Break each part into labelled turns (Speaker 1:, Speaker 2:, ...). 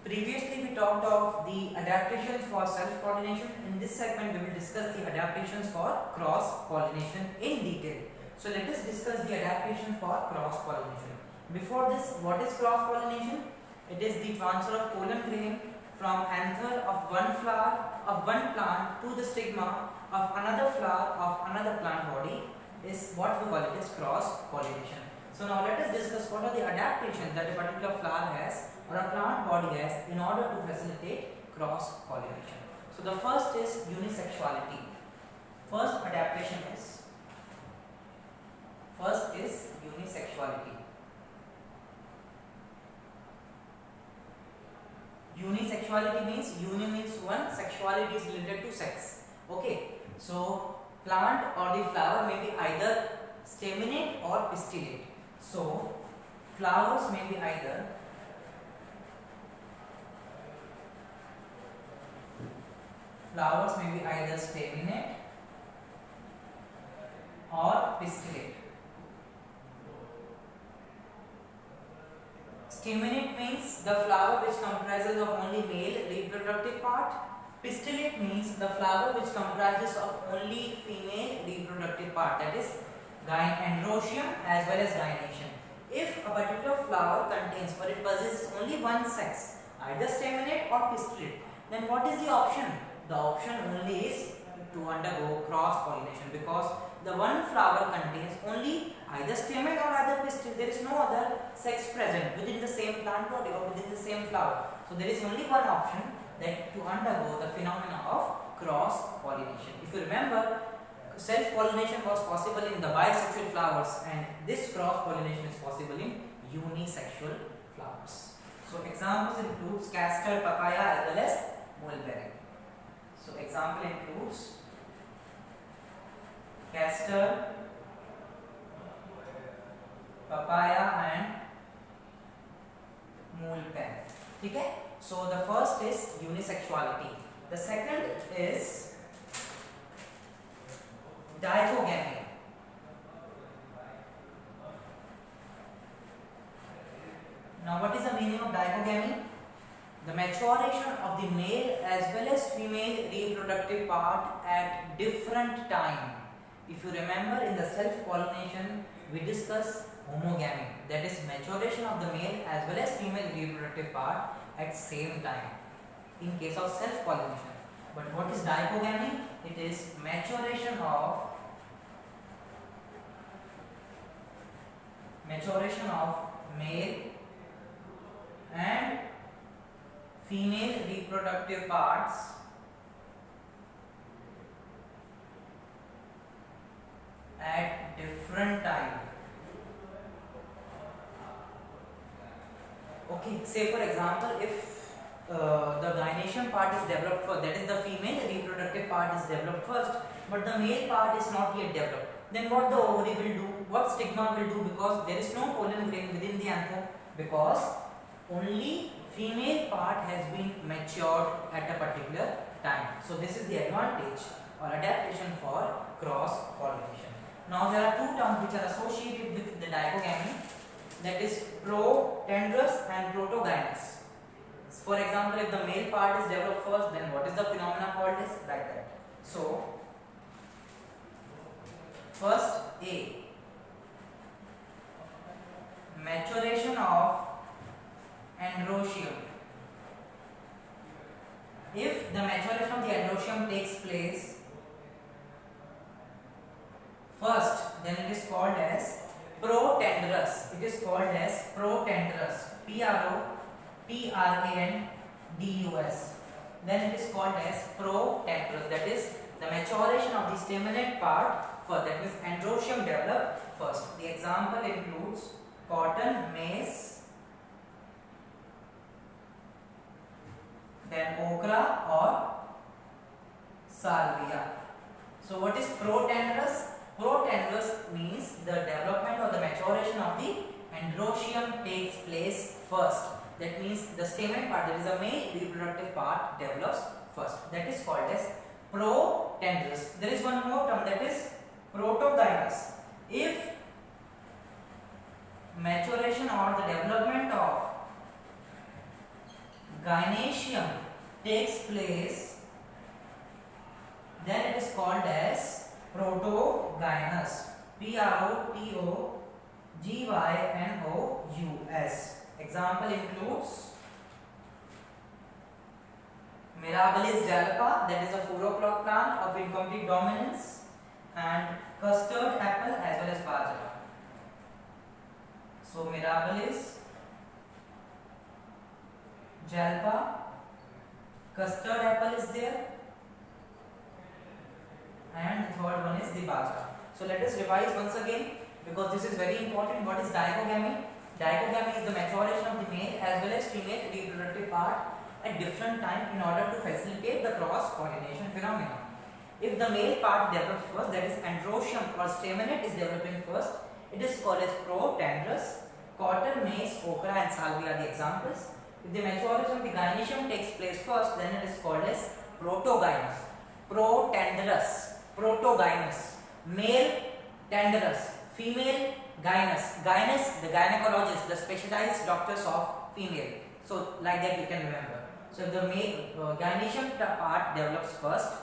Speaker 1: Previously we talked of the adaptations for self-pollination. In this segment we will discuss the adaptations for cross-pollination in detail. So let us discuss the adaptation for cross-pollination. Before this, what is cross-pollination? It is the transfer of pollen grain from anther of one flower of one plant to the stigma of another flower of another plant body is what we call it as cross-pollination. So now let us discuss what are the adaptations that a particular flower has or a plant body has in order to facilitate cross-pollination. So the first is unisexuality. First is unisexuality. Unisexuality means uni means one, sexuality is related to sex. Okay, so plant or the flower may be either staminate or pistillate. So flowers may be either staminate or pistillate. Staminate means the flower which comprises of only male reproductive part. Pistillate means the flower which comprises of only female reproductive part, that is androecium as well as gynoecium. If a particular flower contains or it possesses only one sex, either staminate or pistillate, then what is the option? The option only is to undergo cross-pollination, because the one flower contains only either stamen or either pistil. There is no other sex present within the same plant body or within the same flower. So there is only one option, that to undergo the phenomena of cross-pollination. If you remember, self-pollination was possible in the bisexual flowers, and this cross-pollination is possible in unisexual flowers. So examples includes castor, papaya as well as mulberry. So example includes castor, papaya and mulberry. Okay? So the first is unisexuality. The second is dichogamy. Now what is the meaning of dichogamy? The maturation of the male as well as female reproductive part at different time. If you remember, in the self-pollination we discuss homogamy, that is maturation of the male as well as female reproductive part at same time in case of self-pollination. But what is dichogamy? It is maturation of male and female reproductive parts at different time. Okay, say for example, if the gynoecium part is developed first, that is the female reproductive part is developed first, but the male part is not yet developed, then what the ovary will do, what stigma will do, because there is no pollen grain within the anther, because only female part has been matured at a particular time. So this is the advantage or adaptation for cross-pollination. Now there are two terms which are associated with the dichogamy, that is protandrous and protogynous. For example, if the male part is developed first, then what is the phenomena called as? Like that. So first A, maturation of androecium. If the maturation of the androecium takes place first, then it is called as protandrous. It is called as protandrous. Protandrous. Then it is called as protandrous. That is the maturation of the staminate part first. That means androecium developed first. The example includes cotton, maize, then okra or salvia. So what is protandrous? Protandrous means the development or the maturation of the androecium takes place first. That means the stamen part, that is the male reproductive part, develops first. That is called as protandrous. There is one more term, that is protogynous. If maturation or the development of gynoecium takes place, then it is called as protogynous. Protogynous. Example includes Mirabilis jalapa, that is a 4 o'clock plant of incomplete dominance, and custard apple as well as bajra. So Mirabilis jalapa, custard apple is there, and the third one is the bajra. So let us revise once again, because this is very important. What is dichogamy? Dichogamy is the maturation of the male as well as female reproductive part at different time in order to facilitate the cross pollination phenomenon. If the male part develops first, that is androecium or staminate is developing first, it is called as protandrous. Cotton, maize, okra and salvia are the examples. If the maturation of the gynoecium takes place first, then it is called as protogynous. Protandrous, protogynous, male tandrous, female gynous. Gynous, the gynecologist, the specialized doctors of female. So like that you can remember. So if the male gynoecium part develops first,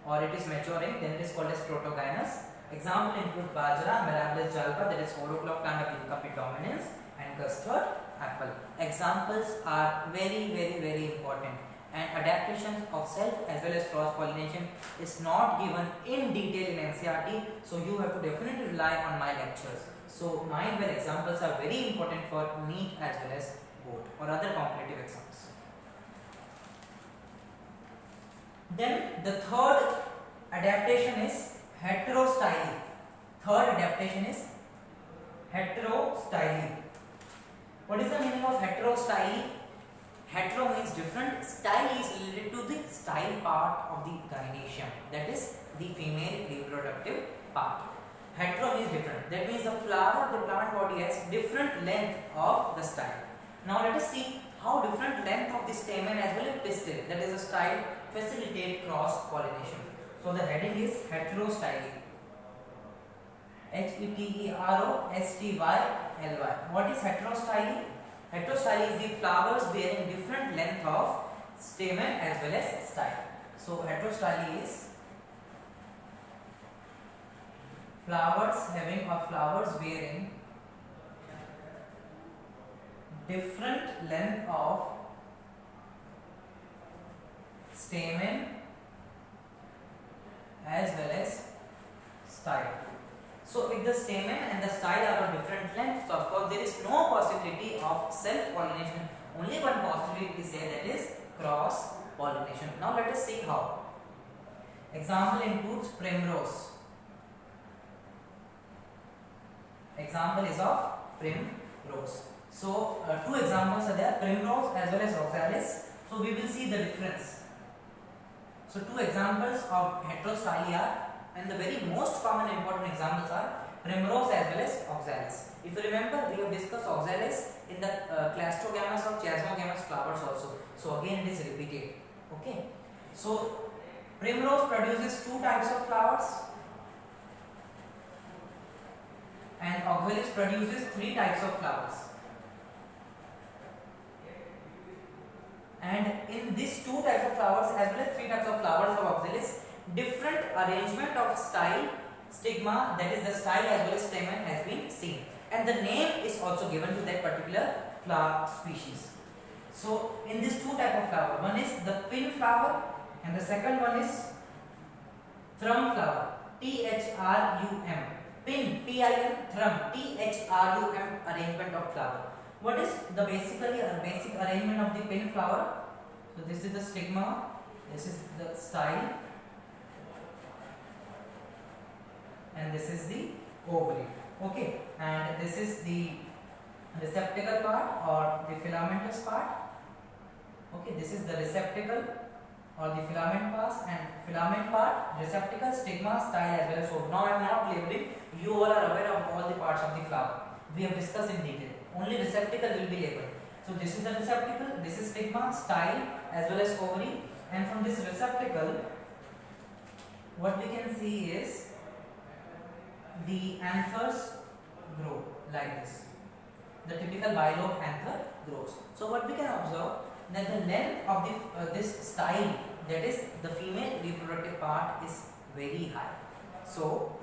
Speaker 1: or it is maturing, then it is called as protogynous. Example include bajra, Mirabilis jalapa, that is 4 o'clock plant of incomplete dominance, and custard apple. Examples are very important, and adaptation of self as well as cross pollination is not given in detail in NCERT, so you have to definitely rely on my lectures. So mind well examples are very important for NEET as well as board or other competitive exams. Then the third adaptation is heterostyly. Third adaptation is heterostyly. What is the meaning of heterostyly? Hetero means different, style is related to the style part of the gynoecium, that is the female reproductive part. Hetero means different, that means the flower of the plant body has different length of the style. Now let us see how different length of the stamen as well as pistil, that is the style, facilitate cross pollination. So the heading is heterostyly. Heterostyly. What is heterostyly? Heterostyly is the flowers bearing different length of stamen as well as style. So heterostyly is flowers bearing different length of stamen as well as style. So if the stamen and the style are of different lengths, so of course there is no possibility of self-pollination. Only one possibility is there, that is cross-pollination. Now let us see how. Example includes primrose. Example is of primrose. So two examples are there, primrose as well as oxalis. So we will see the difference. So two examples of heterostyly are, and the very most common important examples are primrose as well as oxalis. If you remember, we have discussed oxalis in the clastogamous or chasmogamous flowers also. So again it is repeated. Okay. So primrose produces two types of flowers, and oxalis produces three types of flowers. And in these two types of flowers as well as three types of flowers of oxalis, different arrangement of style, stigma, that is the style as well as stamen has been seen, and the name is also given to that particular flower species. So in these two type of flower, one is the pin flower and the second one is thrum flower, T-H-R-U-M, pin, P-I-N, thrum, T-H-R-U-M arrangement of flower. What is the basic arrangement of the pin flower? So this is the stigma, this is the style, and this is the ovary. Okay, and this is the receptacle part or the filamentous part. Okay, this is the receptacle or the filament part, receptacle, stigma, style as well as ovary. Now I am not labeling. You all are aware of all the parts of the flower. We have discussed in detail. Only receptacle will be labeled. So this is the receptacle, this is stigma, style as well as ovary, and from this receptacle what we can see is the anthers grow like this. The typical bilobe anther grows. So what we can observe, then the length of this style, that is the female reproductive part, is very high. So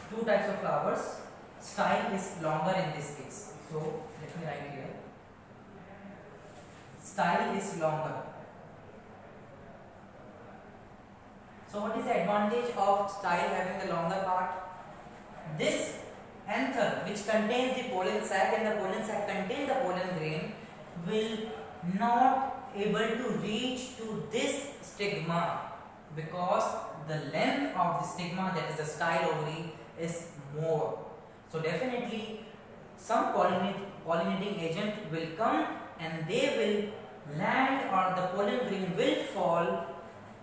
Speaker 1: two types of flowers, style is longer in this case. So let me write here, style is longer. So what is the advantage of style having the longer part? This anther which contains the pollen sac and the pollen sac contains the pollen grain will not able to reach to this stigma, because the length of the stigma, that is the style ovary, is more. So definitely some pollinating agent will come and they will land, or the pollen grain will fall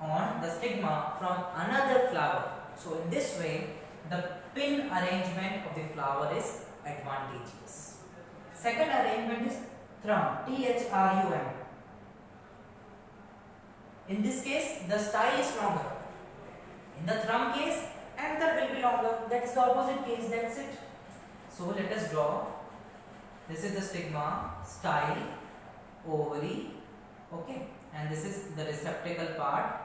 Speaker 1: on the stigma from another flower. So in this way the pin arrangement of the flower is advantageous. Second arrangement is thrum, T-H-R-U-M. In this case the style is longer. In the thrum case anther will be longer. That is the opposite case, that's it. So let us draw. This is the stigma, style, ovary, okay, and this is the receptacle part,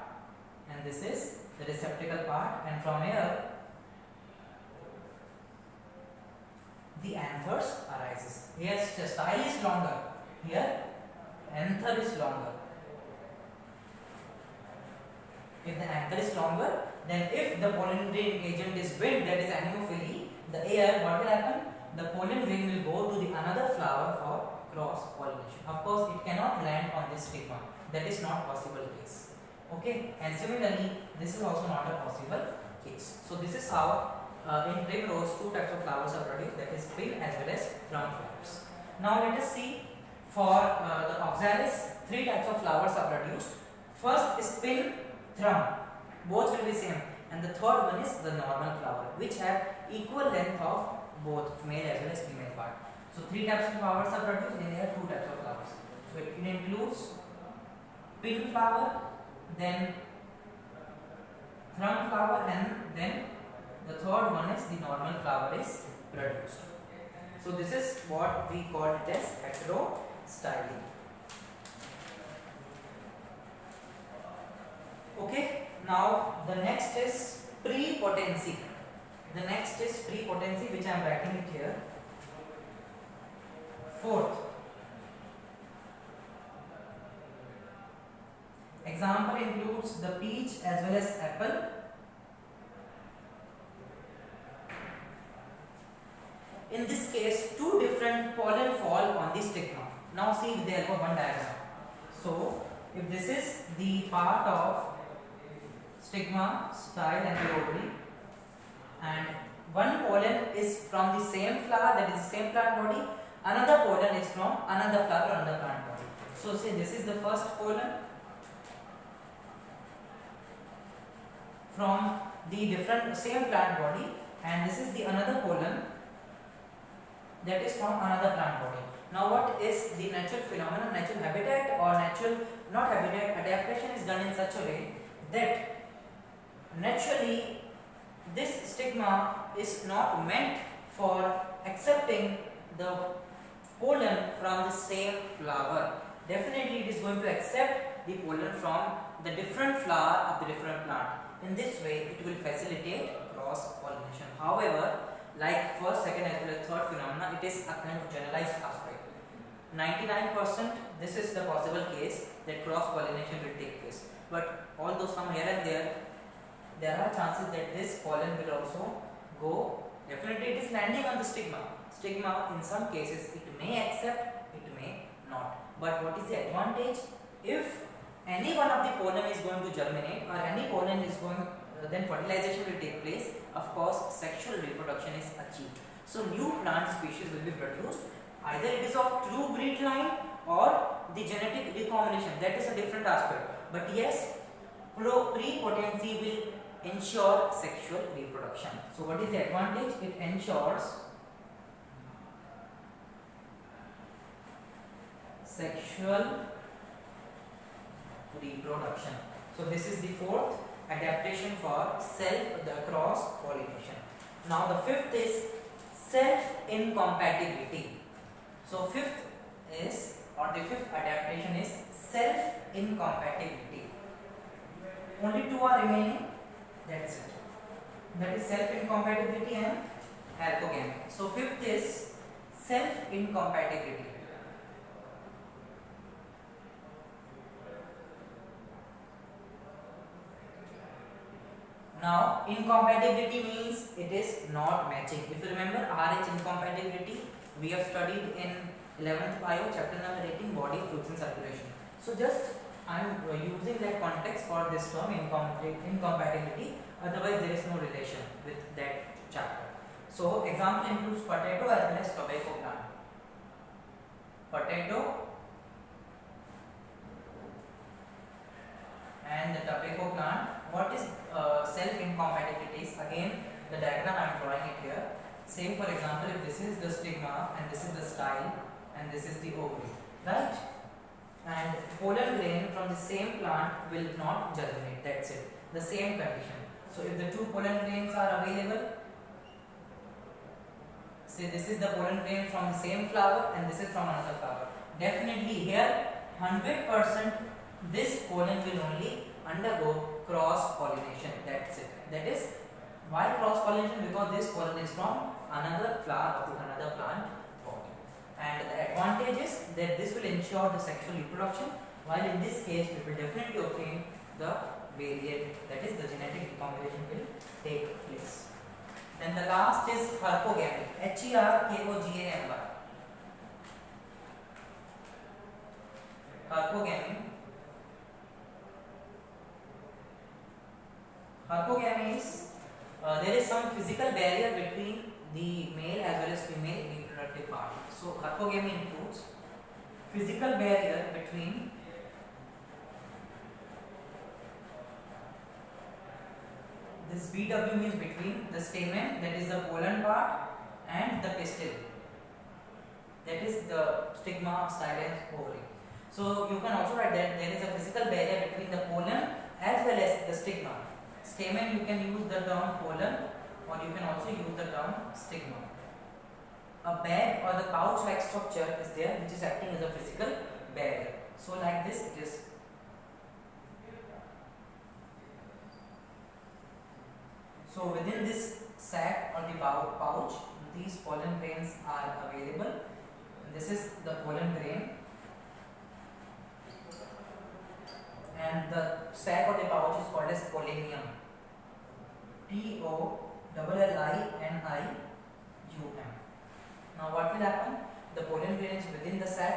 Speaker 1: and this is the receptacle part, and from here the anthers arises. Here the style is longer, here anther is longer. If the anther is longer, then if the pollinating agent is wind, that is anemophily, the air, what will happen? The pollen grain will go to the another flower for cross pollination. Of course it cannot land on this stigma, that is not possible case, okay, and similarly this is also not a possible case. So this is how in primrose two types of flowers are produced, that is pin as well as thrum flowers. Now let us see for the oxalis, three types of flowers are produced. First is pin, thrum, both will be same, and the third one is the normal flower, which have equal length of both male as well as female part. So three types of flowers are produced, and there are two types of flowers. So it includes pin flower, then thrum flower, and then the third one is the normal flower is produced. So this is what we call it as heterostyling. Okay, now the next is prepotency. The next is prepotency, which I am writing it here. Fourth, example includes the peach as well as apple. In this case, two different pollen fall on the stigma. Now see with the help of one diagram. So if this is the part of stigma, style and the ovary, and one pollen is from the same flower, that is the same plant body, another pollen is from another flower or another plant body. So say this is the first pollen from the different same plant body, and this is the another pollen that is from another plant body. Now what is the natural phenomenon, natural habitat, or natural, not habitat, adaptation is done in such a way that naturally this stigma is not meant for accepting the pollen from the same flower. Definitely it is going to accept the pollen from the different flower of the different plant. In this way it will facilitate cross pollination. However, like first, second as well as third phenomena, it is a kind of generalized aspect. 99% this is the possible case that cross pollination will take place, but although some here and there are chances that this pollen will also go. Definitely it is landing on the stigma. Stigma in some cases it may accept, it may not. But what is the advantage? If any one of the pollen is going to germinate, or any pollen is going, then fertilization will take place. Of course, sexual reproduction is achieved. So new plant species will be produced. Either it is of true breed line or the genetic recombination. That is a different aspect. But yes, prepotency will ensure sexual reproduction. So what is the advantage? It ensures sexual reproduction. So this is the fourth adaptation for cross pollination. Now the fifth is self incompatibility. So fifth adaptation is self-incompatibility. Only two are remaining. That's it. That is self-incompatibility and ergogamy. So fifth is self-incompatibility. Now, incompatibility means it is not matching. If you remember RH incompatibility, we have studied in 11th bio, chapter number 18, body fluids and circulation. So just I am using that context for this term incompatibility. Otherwise, there is no relation with that chapter. So example includes potato as well as tobacco plant. Potato and the tobacco plant. What is self-incompatibilities? Again, the diagram I am drawing it here. Say for example, if this is the stigma and this is the style and this is the ovary, right? And pollen grain from the same plant will not germinate. That's it. The same condition. So if the two pollen grains are available, say this is the pollen grain from the same flower and this is from another flower. Definitely here 100% this pollen will only undergo cross pollination. That's it. That is why cross pollination, because this pollen is from another flower to another plant. And the advantage is that this will ensure the sexual reproduction, while in this case we will definitely obtain the variant, that is the genetic recombination will take place. Then the last is herkogamy. Herkogamy. Herkogamy. Herkogamy is there is some physical barrier between the male as well as female reproductive part. So herkogamy includes physical barrier between this BW means between the stamen, that is the pollen part, and the pistil, that is the stigma, style and ovary. So you can also write that there is a physical barrier between the pollen as well as the stigma. Stamen you can use the term pollen, or you can also use the term stigma. A bag or the pouch like structure is there which is acting as a physical barrier. So like this it is. So within this sac or the pouch, these pollen grains are available. This is the pollen grain, and the sac or the pouch is called as pollinium. Pollinium. Now what will happen? The pollen grain is within the sac,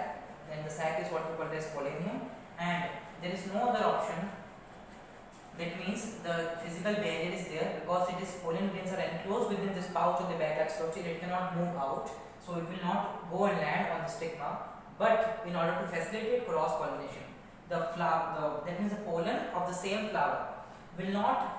Speaker 1: then the sac is what we call as pollinium, and there is no other option. That means the physical barrier is there because it is pollen grains are enclosed within this pouch or the bag-like structure. It cannot move out, so it will not go and land on the stigma. But in order to facilitate cross pollination, the flower, that means the pollen of the same flower will not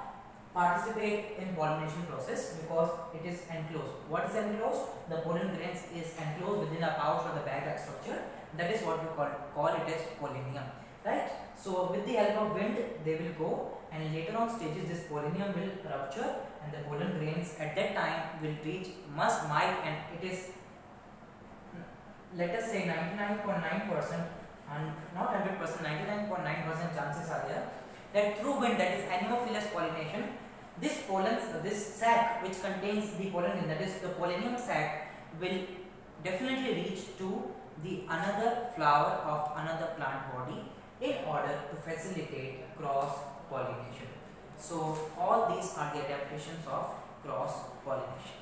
Speaker 1: participate in pollination process because it is enclosed. What is enclosed? The pollen grains is enclosed within a pouch or the bag-like structure. That is what we call it as pollinium, right? So with the help of wind they will go, and later on stages this pollinium will rupture and the pollen grains at that time will reach might, and it is, let us say 99.9% and not 100%, 99.9% chances are there that through wind, that is anemophilous pollination, this pollen, this sac which contains the pollen, that is the pollinium sac, will definitely reach to the another flower of another plant body in order to facilitate cross pollination. So all these are the adaptations of cross pollination.